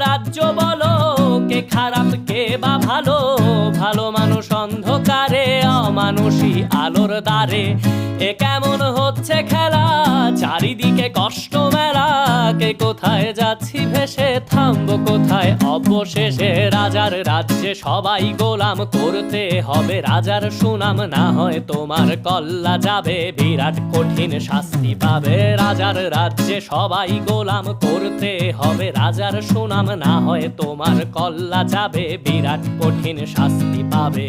রাজ্য বলো, কে খারাপ কে বা ভালো? ভালো মানুষ অন্ধকারে, অমানুষী আলোর দ্বারে। এ কেমন হচ্ছে খেলা, চারিদিকে কষ্ট মেলা। কে কোথায় যাচ্ছি ভেসে, থামবো কোথায় অবশেষে? রাজার রাজ্যে সবাই গোলাম, করতে হবে রাজার সুনাম। না হয় তোমার কল্লা যাবে, বিরাট কঠিন শাস্তি পাবে। রাজার রাজ্যে সবাই গোলাম, করতে হবে রাজার সুনাম। না হয় তোমার কল্লা যাবে, বিরাট কঠিন শাস্তি পাবে।